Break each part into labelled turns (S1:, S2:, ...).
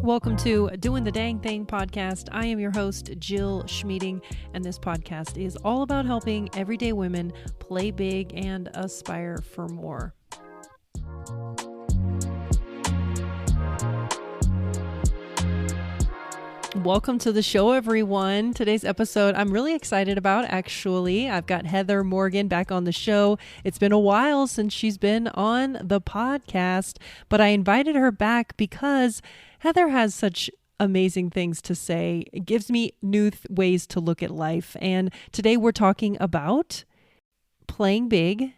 S1: Welcome to Doing the Dang Thing podcast. I am your host, Jill Schmeeding, and this podcast is all about helping everyday women play big and aspire for more. Welcome to the show, everyone. Today's episode I'm really excited about, actually. I've got Heather Morgan back on the show. It's been a while since she's been on the podcast, but I invited her back because Heather has such amazing things to say. It gives me new ways to look at life. And today we're talking about playing big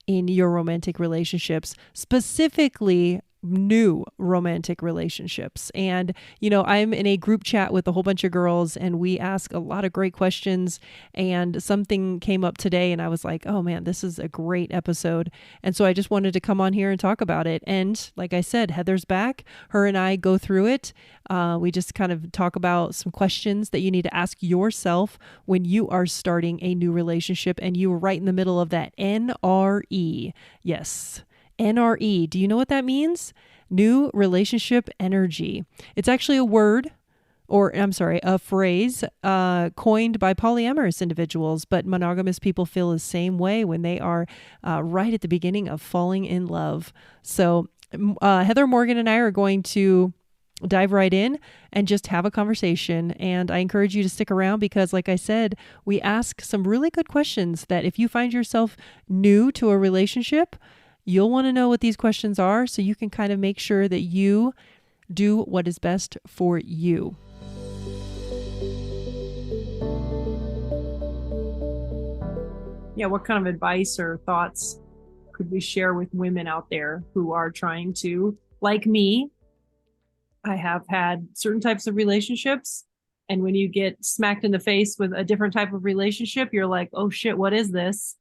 S1: in your romantic relationships, specifically new romantic relationships. And, I'm in a group chat with a whole bunch of girls and we ask a lot of great questions, and something came up today and I was like, oh man, this is a great episode. And so I just wanted to come on here and talk about it. And like I said, Heather's back. Her and I go through it. We just kind of talk about some questions that you need to ask yourself when you are starting a new relationship and you are right in the middle of that NRE. Yes. NRE. Do you know what that means? New relationship energy. It's actually a phrase coined by polyamorous individuals, but monogamous people feel the same way when they are right at the beginning of falling in love. So Heather Morgan and I are going to dive right in and just have a conversation. And I encourage you to stick around because, like I said, we ask some really good questions that if you find yourself new to a relationship, you'll want to know what these questions are so you can kind of make sure that you do what is best for you. Yeah, what kind of advice or thoughts could we share with women out there who are trying to, like me, I have had certain types of relationships, and when you get smacked in the face with a different type of relationship, you're like, oh shit, what is this?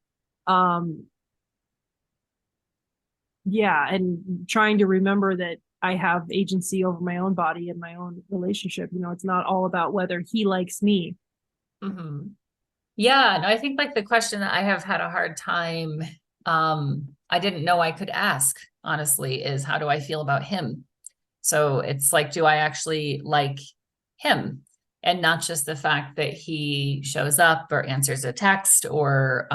S1: And trying to remember that I have agency over my own body and my own relationship. It's not all about whether he likes me.
S2: Mm-hmm. Yeah, no, I think like the question that I have had a hard time, I didn't know I could ask, honestly, is how do I feel about him? So it's like, do I actually like him? And not just the fact that he shows up or answers a text or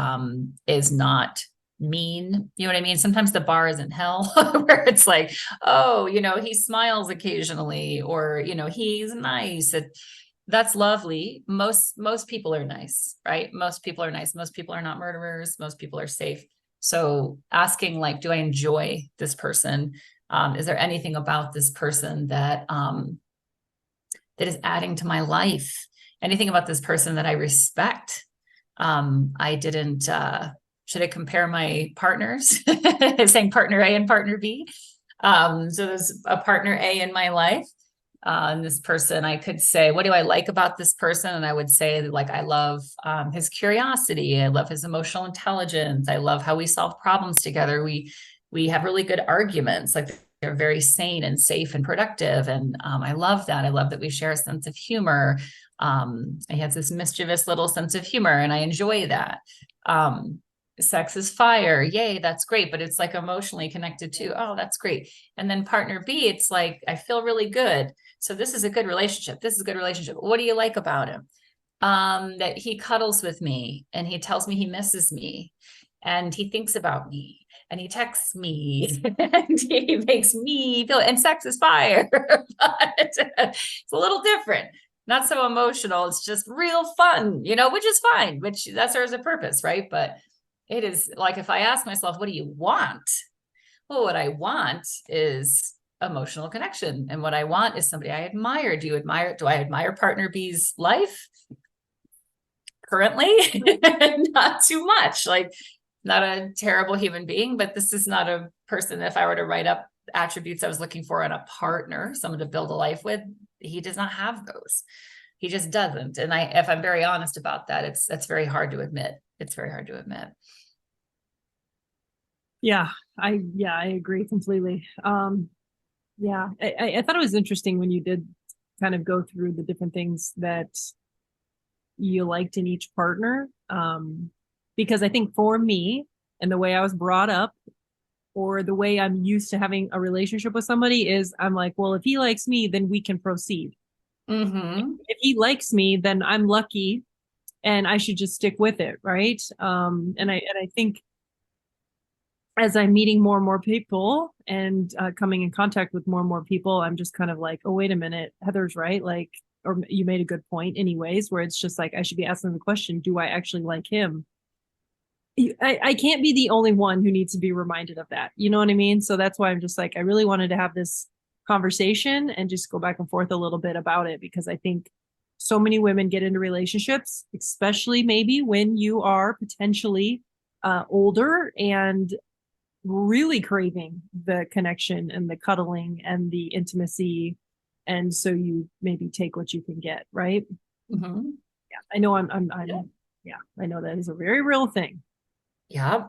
S2: is not mean. You know what I mean? Sometimes the bar isn't hell where it's like, oh, he smiles occasionally or, he's nice. That's lovely. Most people are nice, right? Most people are nice. Most people are not murderers. Most people are safe. So asking like, do I enjoy this person? Is there anything about this person that is adding to my life? Anything about this person that I respect? I didn't, should I compare my partners? Saying partner A and partner B. So there's a partner A in my life. And this person, I could say, what do I like about this person? And I would say like, I love his curiosity. I love his emotional intelligence. I love how we solve problems together. We have really good arguments. Like they're very sane and safe and productive. And I love that. I love that we share a sense of humor. He has this mischievous little sense of humor and I enjoy that. Sex is fire. Yay, that's great. But it's like emotionally connected too. Oh, that's great. And then partner B, it's like, I feel really good. So this is a good relationship. This is a good relationship. What do you like about him? That he cuddles with me and he tells me he misses me and he thinks about me and he texts me and he makes me feel, and sex is fire, but it's a little different. Not so emotional. It's just real fun, which is fine, which that serves a purpose, right? But it is like, if I ask myself, what do you want? Well, what I want is emotional connection. And what I want is somebody I admire. Do I admire partner B's life? Currently, not too much. Like, not a terrible human being, but this is not a person, if I were to write up attributes I was looking for in a partner, someone to build a life with, he does not have those. He just doesn't. And if I'm very honest about that, that's very hard to admit. It's very hard to admit.
S1: Yeah, I agree completely. I thought it was interesting when you did kind of go through the different things that you liked in each partner. Because I think for me and the way I was brought up,
S3: or the way I'm used to having a relationship with somebody is I'm like, well, if he likes me, then we can proceed.
S2: Mm-hmm.
S3: If he likes me, then I'm lucky and I should just stick with it, right? And I think as I'm meeting more and more people and coming in contact with more and more people, I'm just kind of like, oh, wait a minute, Heather's right. Like, or you made a good point, anyways, where it's just like I should be asking the question, do I actually like him? I can't be the only one who needs to be reminded of that. You know what I mean? So that's why I'm just like, I really wanted to have this conversation and just go back and forth a little bit about it because I think so many women get into relationships, especially maybe when you are potentially older and really craving the connection and the cuddling and the intimacy. And so you maybe take what you can get, right?
S2: Mm-hmm.
S3: Yeah. I know
S2: Yeah.
S3: yeah, I know that is a very real thing.
S2: Yeah.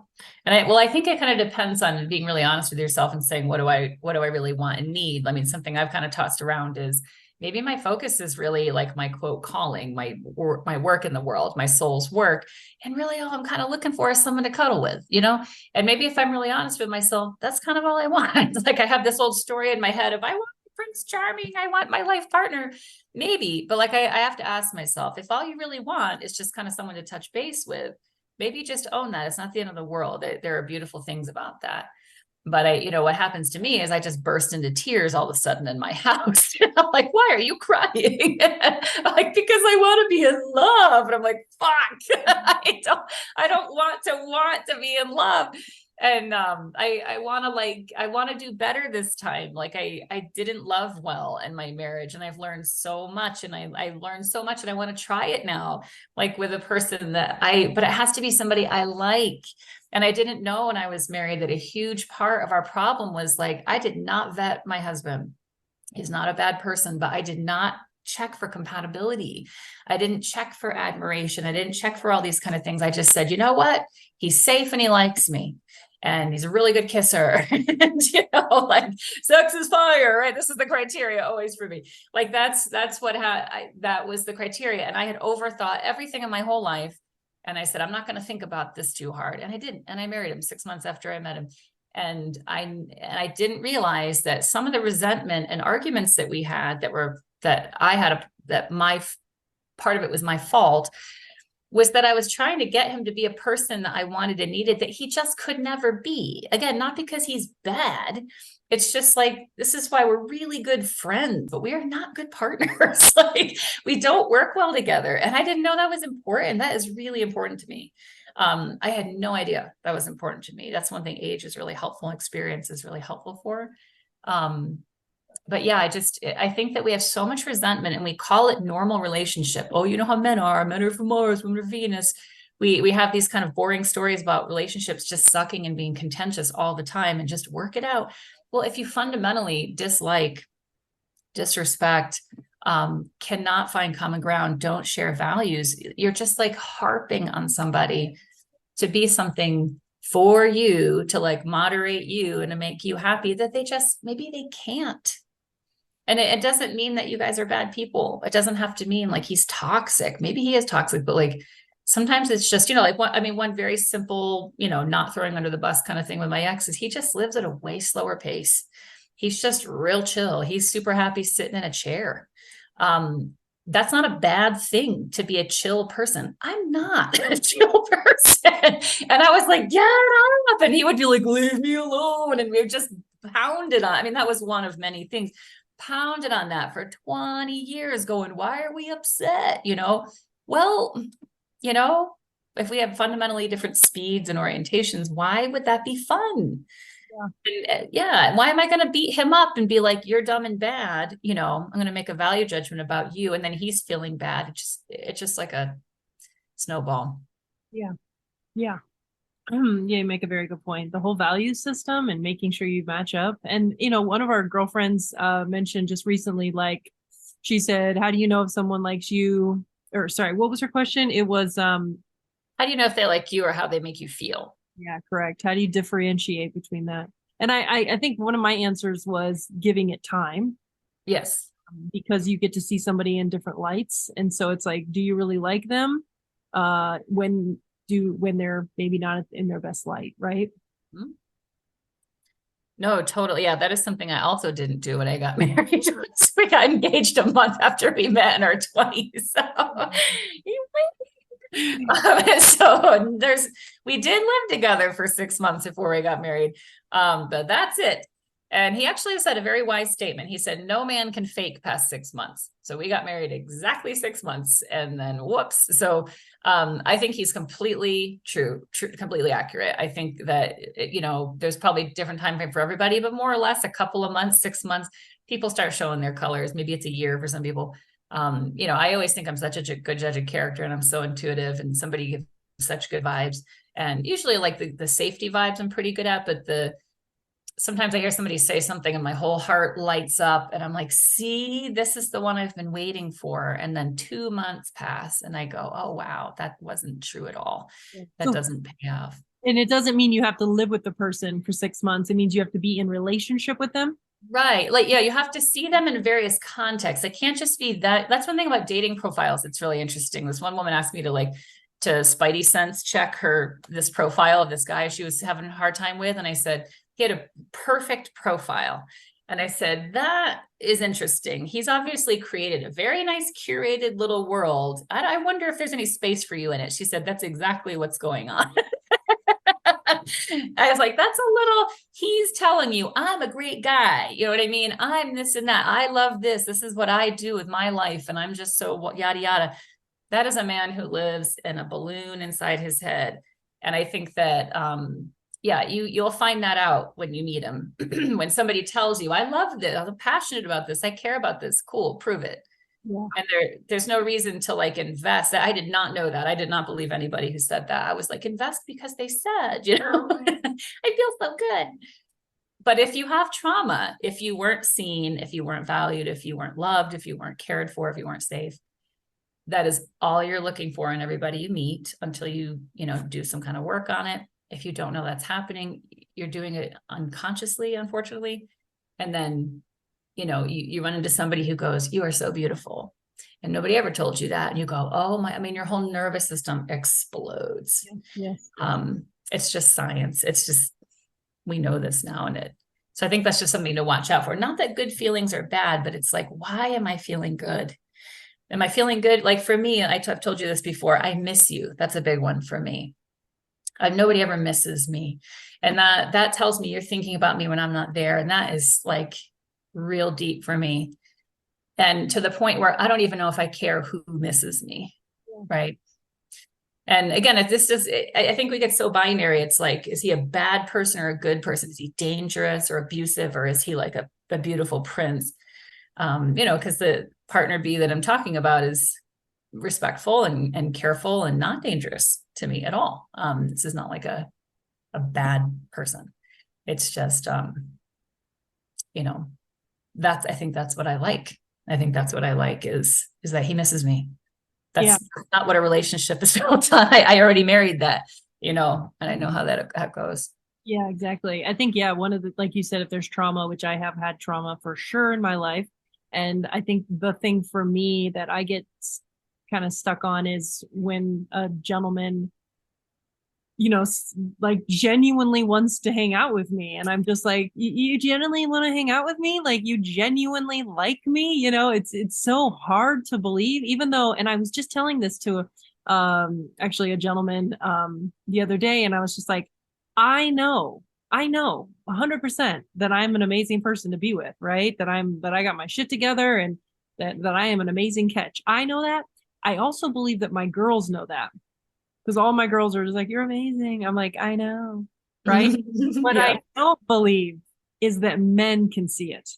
S2: And I think it kind of depends on being really honest with yourself and saying, what do I really want and need? I mean, something I've kind of tossed around is maybe my focus is really like my quote calling, my work in the world, my soul's work. And really all I'm kind of looking for is someone to cuddle with, you know? And maybe if I'm really honest with myself, that's kind of all I want. Like I have this old story in my head of I want Prince Charming, I want my life partner. Maybe, but like I have to ask myself, if all you really want is just kind of someone to touch base with, maybe just own that. It's not the end of the world. There are beautiful things about that. But what happens to me is I just burst into tears all of a sudden in my house. I'm like, why are you crying? Like, because I want to be in love. And I'm like, fuck, I don't want to be in love. And I want to do better this time. Like I didn't love well in my marriage, and I've learned so much, and I learned so much, and I want to try it now, like with a person but it has to be somebody I like. And I didn't know when I was married that a huge part of our problem was like, I did not vet my husband. He's not a bad person, but I did not check for compatibility. I didn't check for admiration. I didn't check for all these kind of things. I just said, you know what? He's safe and he likes me. And he's a really good kisser. And, like sex is fire, right? This is the criteria always for me. Like that's what that was the criteria. And I had overthought everything in my whole life. And I said, I'm not going to think about this too hard. And I didn't. And I married him 6 months after I met him. And I didn't realize that some of the resentment and arguments that we had that my part of it was my fault, was that I was trying to get him to be a person that I wanted and needed that he just could never be. Again, not because he's bad. It's just like, this is why we're really good friends, but we are not good partners. Like we don't work well together. And I didn't know that was important. That is really important to me. I had no idea that was important to me. That's one thing age is really helpful. Experience is really helpful for. But yeah, I think that we have so much resentment and we call it normal relationship. Oh, you know how men are from Mars, women are Venus. We have these kind of boring stories about relationships just sucking and being contentious all the time and just work it out. Well, if you fundamentally dislike, disrespect, cannot find common ground, don't share values, you're just like harping on somebody to be something for you, to like moderate you and to make you happy that maybe they can't. And it doesn't mean that you guys are bad people. It doesn't have to mean like he's toxic. Maybe he is toxic, but like sometimes it's just, like one very simple, not throwing under the bus kind of thing with my ex is he just lives at a way slower pace. He's just real chill. He's super happy sitting in a chair. That's not a bad thing to be a chill person. I'm not a chill person. And I was like, get up. And he would be like, leave me alone. And we would just pound it on. I mean, that was one of many things. Pounded on that for 20 years going, why are we upset? Well, if we have fundamentally different speeds and orientations, why would that be fun? Yeah. Why am I going to beat him up and be like, you're dumb and bad? I'm going to make a value judgment about you. And then he's feeling bad. It's just like a snowball.
S3: Yeah. Yeah. Yeah, you make a very good point. The whole value system and making sure you match up. And, one of our girlfriends mentioned just recently, like she said, how do you know if someone likes you? Or sorry, what was her question? It was
S2: how do you know if they like you or how they make you feel?
S3: Yeah, correct. How do you differentiate between that? And I think one of my answers was giving it time.
S2: Yes.
S3: Because you get to see somebody in different lights. And so it's like, do you really like them? When they're maybe not in their best light, right?
S2: Mm-hmm. No, totally. Yeah, that is something I also didn't do when I got married. We got engaged a month after we met in our 20s. So, so we did live together for 6 months before we got married. But that's it. And he actually said a very wise statement. He said, no man can fake past 6 months. So we got married exactly 6 months and then whoops. So I think he's completely true, completely accurate. I think that, there's probably different time frame for everybody, but more or less a couple of months, 6 months, people start showing their colors. Maybe it's a year for some people. I always think I'm such a good judge of character and I'm so intuitive and somebody gives such good vibes. And usually like the safety vibes I'm pretty good at, but sometimes I hear somebody say something and my whole heart lights up and I'm like, see, this is the one I've been waiting for. And then 2 months pass and I go, oh, wow, that wasn't true at all. That doesn't pay off.
S3: And it doesn't mean you have to live with the person for 6 months. It means you have to be in relationship with them.
S2: Right. Like, yeah, you have to see them in various contexts. It can't just be that. That's one thing about dating profiles. It's really interesting. This one woman asked me to Spidey sense check this profile of this guy she was having a hard time with. And I said, he had a perfect profile. And I said, that is interesting. He's obviously created a very nice curated little world. I wonder if there's any space for you in it. She said, that's exactly what's going on. I was like, he's telling you I'm a great guy. You know what I mean? I'm this and that. I love this. This is what I do with my life. And I'm just so yada, yada. That is a man who lives in a balloon inside his head. And I think that, you'll find that out when you meet him. When somebody tells you, I love this, I'm passionate about this, I care about this, cool, prove it. Yeah. And there's no reason to invest. I did not know that. I did not believe anybody who said that. I was like, invest because they said, I feel so good. But if you have trauma, if you weren't seen, if you weren't valued, if you weren't loved, if you weren't cared for, if you weren't safe, that is all you're looking for in everybody you meet until you do some kind of work on it. If you don't know that's happening, you're doing it unconsciously, unfortunately. And then, you run into somebody who goes, you are so beautiful. And nobody ever told you that. And you go, oh your whole nervous system explodes.
S3: Yes.
S2: It's just science. It's just, we know this now. So I think that's just something to watch out for. Not that good feelings are bad, but it's like, why am I feeling good? Am I feeling good? Like for me, I've told you this before, I miss you. That's a big one for me. Nobody ever misses me. And that tells me you're thinking about me when I'm not there. And that is real deep for me. And to the point where I don't even know if I care who misses me. Yeah. Right. And again, if this is, I think we get so binary. It's like, is he a bad person or a good person? Is he dangerous or abusive? Or is he like a beautiful prince? Because the partner B that I'm talking about is respectful and careful and not dangerous to me at all. This is not like a bad person. It's just, I think that's what I like. I think that's what I like is that he misses me. That's not what a relationship is built on. I already married that, and I know how that goes.
S3: Yeah, exactly. I think, one of the, like you said, if there's trauma, which I have had trauma for sure in my life. And I think the thing for me that I get kind of stuck on is when a gentleman, genuinely wants to hang out with me. And I'm just like, you genuinely want to hang out with me? Like you genuinely like me? It's so hard to believe, even though, and I was just telling this to actually a gentleman the other day. And I was just like, I know 100% that I'm an amazing person to be with, right? That I got my shit together and that I am an amazing catch. I know that. I also believe that my girls know that. Because all my girls are just like, you're amazing. I'm like, I know, right? What I don't believe is that men can see it.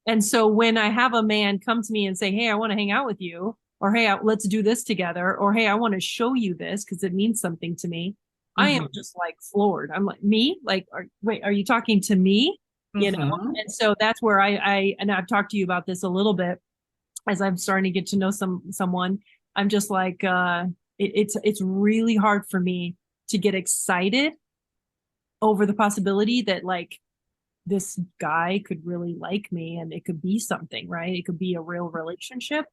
S3: And so when I have a man come to me and say, hey, I want to hang out with you, or hey, let's do this together, or hey, I want to show you this because it means something to me, I am just floored. I'm like, me? Wait, are you talking to me? And so that's where and I've talked to you about this a little bit as I'm starting to get to know someone. I'm just like, it's really hard for me to get excited over the possibility that this guy could really like me and it could be something, right? It could be a real relationship.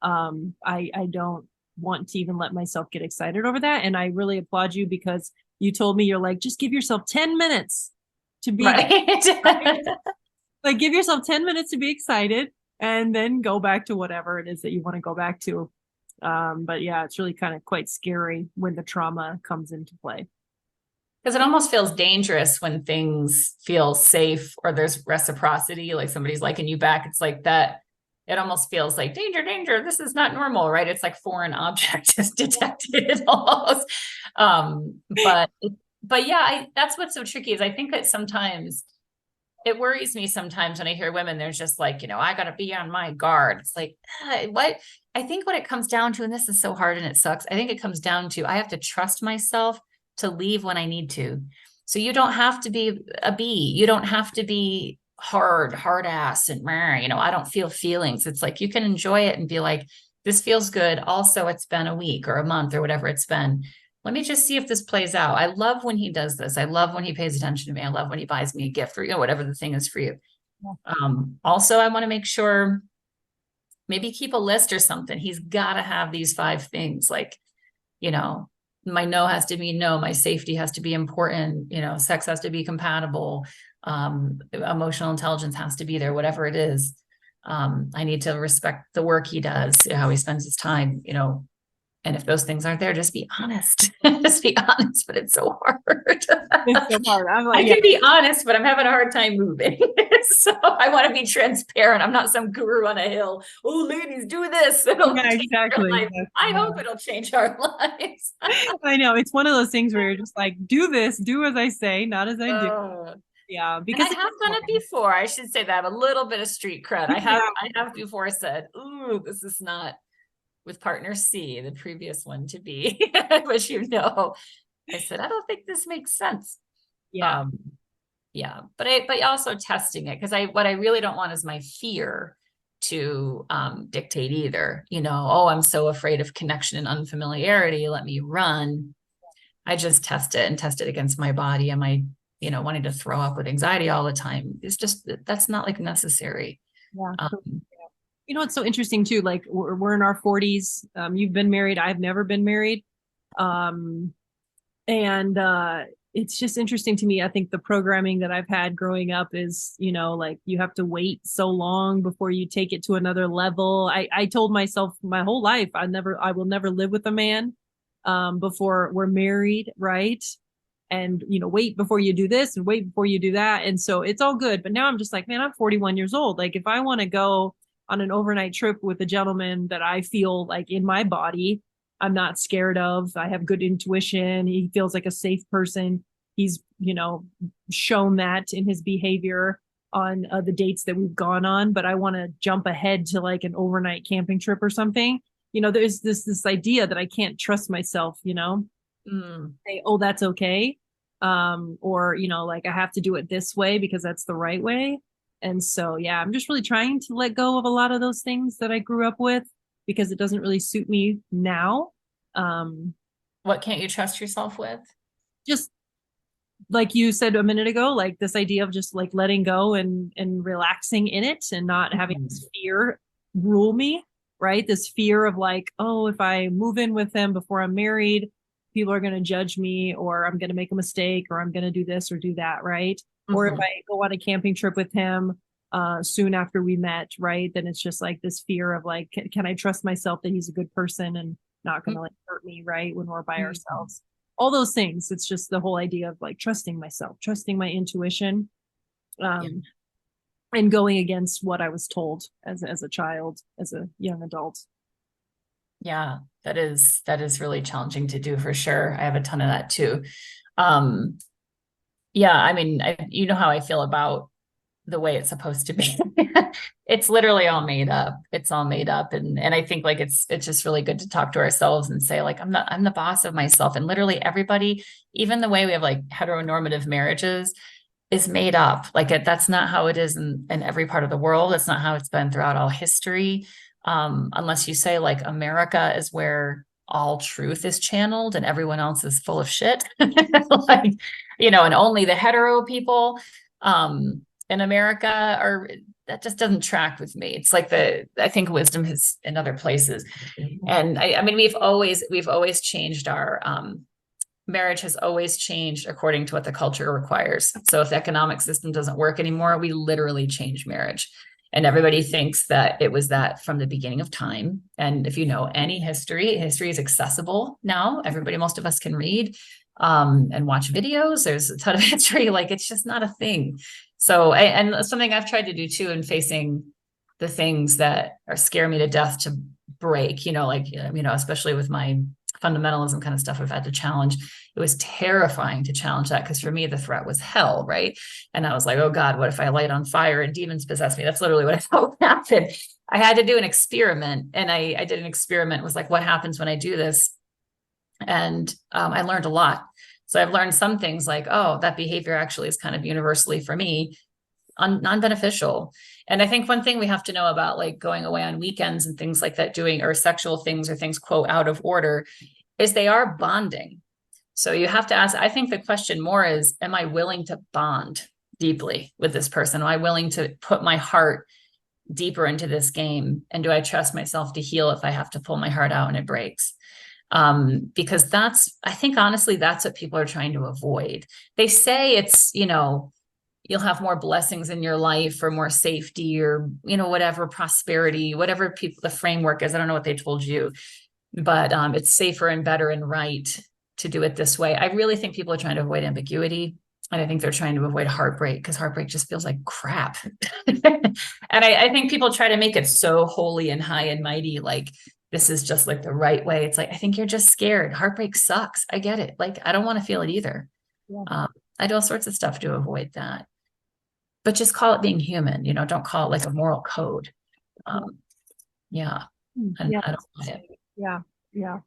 S3: I don't want to even let myself get excited over that. And I really applaud you because you told me, you're like, just give yourself 10 minutes to be
S2: Right.
S3: like, give yourself 10 minutes to be excited and then go back to whatever it is that you want to go back to. But yeah, it's really kind of quite scary when the trauma comes into play.
S2: Because it almost feels dangerous when things feel safe or there's reciprocity, like somebody's liking you back. It's like that. It almost feels like danger, danger. This is not normal, right? It's like foreign object is detected almost. But yeah, that's what's so tricky is I think that sometimes it worries me sometimes when I hear women, they're just like, I got to be on my guard. It's like, what? I think what it comes down to, and this is so hard and it sucks. I think it comes down to, I have to trust myself to leave when I need to. So you don't have to be a bee. You don't have to be hard ass and, I don't feel feelings. It's like, you can enjoy it and be like, this feels good. Also, it's been a week or a month or whatever it's been. Let me just see if this plays out. I love when he does this. I love when he pays attention to me. I love when he buys me a gift or, whatever the thing is for you. Also, I want to make sure, maybe keep a list or something. He's got to have these 5 things. Like, my no has to be no, my safety has to be important, sex has to be compatible, emotional intelligence has to be there, whatever it is. I need to respect the work he does, how he spends his time, and if those things aren't there, just be honest. Just be honest, but it's so hard.
S3: It's so hard. I'm like,
S2: I can be honest, but I'm having a hard time moving. So I want to be transparent. I'm not some guru on a hill. Oh, ladies, do this.
S3: Yeah, exactly.
S2: I hope it'll change our lives.
S3: I know. It's one of those things where you're just like, do this, do as I say, not as I do. Yeah, because
S2: I have done it before. I should say that I have a little bit of street cred. I have before said, ooh, this is not with partner C, the previous one to be, which I said, I don't think this makes sense.
S3: Yeah.
S2: But also testing it, because what I really don't want is my fear to dictate either. I'm so afraid of connection and unfamiliarity. Let me run. I just test it against my body. Am I, wanting to throw up with anxiety all the time? It's just, that's not like necessary.
S3: Yeah. It's so interesting too. Like we're in our 40s. You've been married. I've never been married. It's just interesting to me. I think the programming that I've had growing up is, like you have to wait so long before you take it to another level. I told myself my whole life, I will never live with a man, before we're married. Right. And, wait before you do this and wait before you do that. And so it's all good. But now I'm just like, man, I'm 41 years old. Like if I want to go on an overnight trip with a gentleman that I feel like in my body, I'm not scared of, I have good intuition, he feels like a safe person. He's, shown that in his behavior on the dates that we've gone on, but I want to jump ahead to like an overnight camping trip or something. There's this idea that I can't trust myself, say, oh, that's okay. Or, like I have to do it this way because that's the right way. And so, yeah, I'm just really trying to let go of a lot of those things that I grew up with because it doesn't really suit me now.
S2: What can't you trust yourself with?
S3: Just like you said a minute ago, like this idea of just like letting go and relaxing in it and not having this fear rule me, right? This fear of like, oh, if I move in with him before I'm married, people are going to judge me, or I'm going to make a mistake, or I'm going to do this or do that, right? Or if I go on a camping trip with him soon after we met, right? Then it's just like this fear of like, can I trust myself that he's a good person and not going to like hurt me, right? When we're by ourselves, all those things. It's just the whole idea of like trusting myself, trusting my intuition, and going against what I was told as a child, as a young adult.
S2: Yeah, that is really challenging to do for sure. I have a ton of that too. Yeah, I mean, you know how I feel about the way it's supposed to be. It's literally all made up. It's all made up. And I think like it's just really good to talk to ourselves and say like, I'm the boss of myself. And literally everybody, even the way we have like heteronormative marriages, is made up. Like that's not how it is in every part of the world. It's not how it's been throughout all history. Unless you say like America is where all truth is channeled and everyone else is full of shit. Like, and only the hetero people in America that just doesn't track with me. It's like I think wisdom is in other places. And I mean, we've always changed our marriage has always changed according to what the culture requires. So if the economic system doesn't work anymore, we literally change marriage. And everybody thinks that it was that from the beginning of time. And if you know any history, history is accessible now. Most of us can read and watch videos. There's a ton of history. Like, it's just not a thing. So, and something I've tried to do too in facing the things that scare me to death to break, especially with my fundamentalism kind of stuff I've had to challenge. It was terrifying to challenge that, because for me, the threat was hell, right? And I was like, oh God, what if I light on fire and demons possess me? That's literally what I thought would happen. I had to do an experiment, and I did an experiment. It was like, what happens when I do this? And I learned a lot. So I've learned some things like, oh, that behavior actually is kind of universally for me non-beneficial. And I think one thing we have to know about like going away on weekends and things like that, doing or sexual things or things, quote, out of order, is they are bonding. So you have to ask, I think the question more is, am I willing to bond deeply with this person? Am I willing to put my heart deeper into this game? And do I trust myself to heal if I have to pull my heart out and it breaks? Because I think honestly, that's what people are trying to avoid. They say it's, you'll have more blessings in your life or more safety or, whatever, prosperity, whatever the framework is. I don't know what they told you, but it's safer and better and right to do it this way. I really think people are trying to avoid ambiguity. And I think they're trying to avoid heartbreak, because heartbreak just feels like crap. And I think people try to make it so holy and high and mighty, like this is just like the right way. It's like, I think you're just scared. Heartbreak sucks. I get it. Like, I don't want to feel it either. Yeah. I do all sorts of stuff to avoid that. But just call it being human, don't call it like a moral code. Yeah. And
S3: yeah.
S2: I don't want it.
S3: Yeah. Yeah.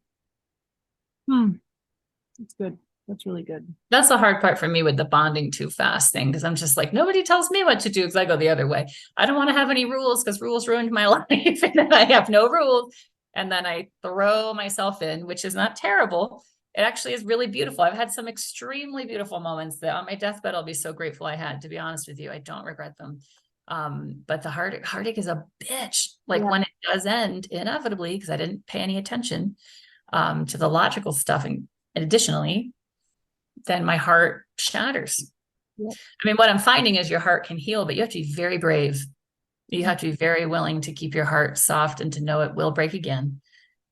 S3: That's good. That's really good.
S2: That's the hard part for me with the bonding too fast thing, because I'm just like, nobody tells me what to do, because I go the other way. I don't want to have any rules because rules ruined my life. And then I have no rules. And then I throw myself in, which is not terrible. It actually is really beautiful. I've had some extremely beautiful moments that on my deathbed, I'll be so grateful I had, to be honest with you. I don't regret them. But the heartache is a bitch. Like when it does end inevitably, because I didn't pay any attention to the logical stuff. And additionally, then my heart shatters. Yeah. I mean, what I'm finding is your heart can heal, but you have to be very brave. You have to be very willing to keep your heart soft and to know it will break again.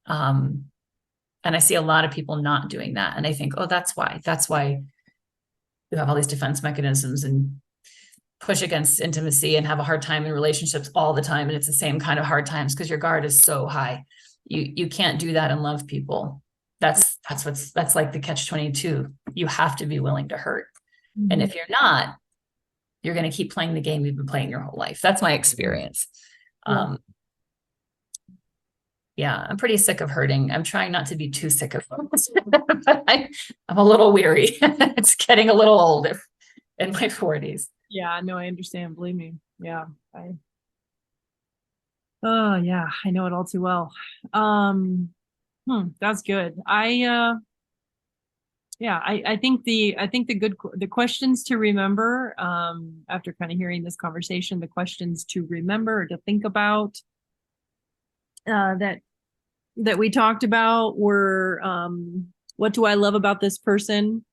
S2: And I see a lot of people not doing that. And I think, oh, that's why you have all these defense mechanisms and push against intimacy and have a hard time in relationships all the time. And it's the same kind of hard times because your guard is so high. You can't do that and love people. That's like the catch-22. You have to be willing to hurt. Mm-hmm. And if you're not, you're going to keep playing the game you've been playing your whole life. That's my experience. Yeah, I'm pretty sick of hurting. I'm trying not to be too sick of it, but I'm a little weary. It's getting a little old in my 40s.
S3: Yeah, no, I understand. Believe me. Yeah. Oh yeah, I know it all too well. That's good. I think the questions to remember, after kind of hearing this conversation, the questions to remember or to think about, that we talked about were, what do I love about this person?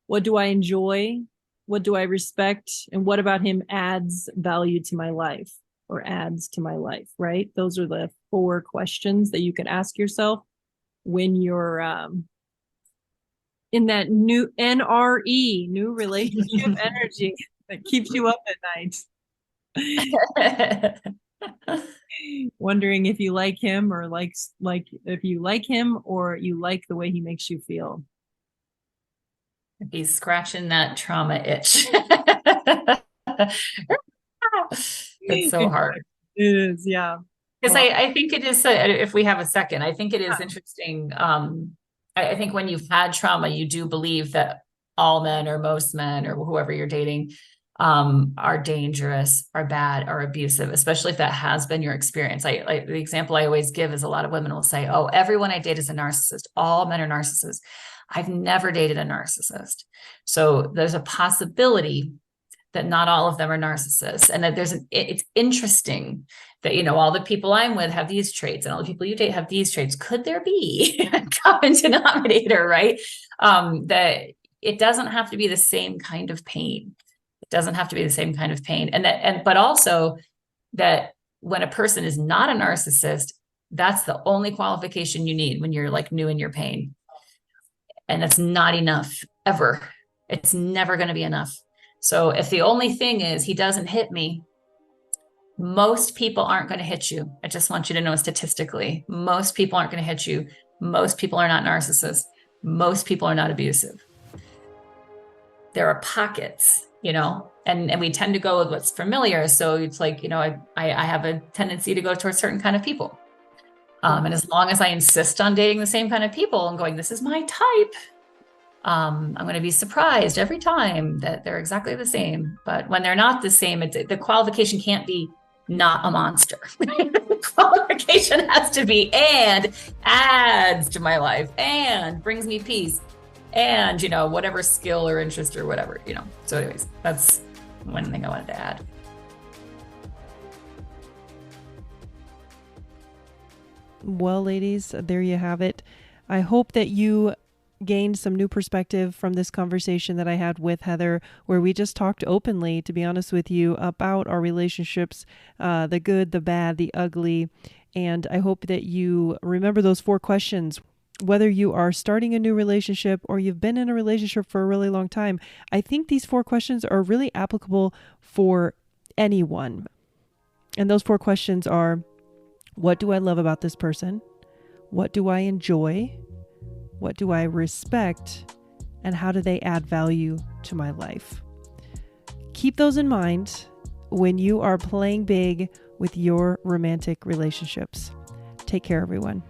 S3: What do I enjoy? What do I respect? And what about him adds value to my life or adds to my life, right? Those are the 4 questions that you can ask yourself when you're in that new NRE, new relationship energy that keeps you up at night. Wondering if you like him or like if you like him or you like the way he makes you feel.
S2: If he's scratching that trauma itch. It's so hard.
S3: It is, yeah.
S2: Because I think it is, if we have a second, I think it is interesting. I think when you've had trauma, you do believe that all men or most men or whoever you're dating are dangerous, are bad, are abusive, especially if that has been your experience. The example I always give is a lot of women will say, oh, everyone I date is a narcissist. All men are narcissists. I've never dated a narcissist. So there's a possibility that not all of them are narcissists, and that it's interesting that, all the people I'm with have these traits and all the people you date have these traits. Could there be a common denominator, right? That it doesn't have to be the same kind of pain. It doesn't have to be the same kind of pain. But also that when a person is not a narcissist, that's the only qualification you need when you're like new in your pain. And that's not enough ever. It's never going to be enough. So if the only thing is he doesn't hit me, most people aren't going to hit you. I just want you to know statistically, most people aren't going to hit you. Most people are not narcissists. Most people are not abusive. There are pockets, and we tend to go with what's familiar. So it's like, I have a tendency to go towards certain kind of people. And as long as I insist on dating the same kind of people and going, this is my type, I'm going to be surprised every time that they're exactly the same. But when they're not the same, the qualification can't be not a monster. The qualification has to be and adds to my life and brings me peace and, whatever skill or interest or whatever, So anyways, that's one thing I wanted to add.
S1: Well, ladies, there you have it. I hope that you gained some new perspective from this conversation that I had with Heather, where we just talked openly, to be honest with you, about our relationships, the good, the bad, the ugly. And I hope that you remember those 4 questions. Whether you are starting a new relationship or you've been in a relationship for a really long time, I think these 4 questions are really applicable for anyone. And those 4 questions are, what do I love about this person? What do I enjoy? What do I respect? And how do they add value to my life? Keep those in mind when you are playing big with your romantic relationships. Take care, everyone.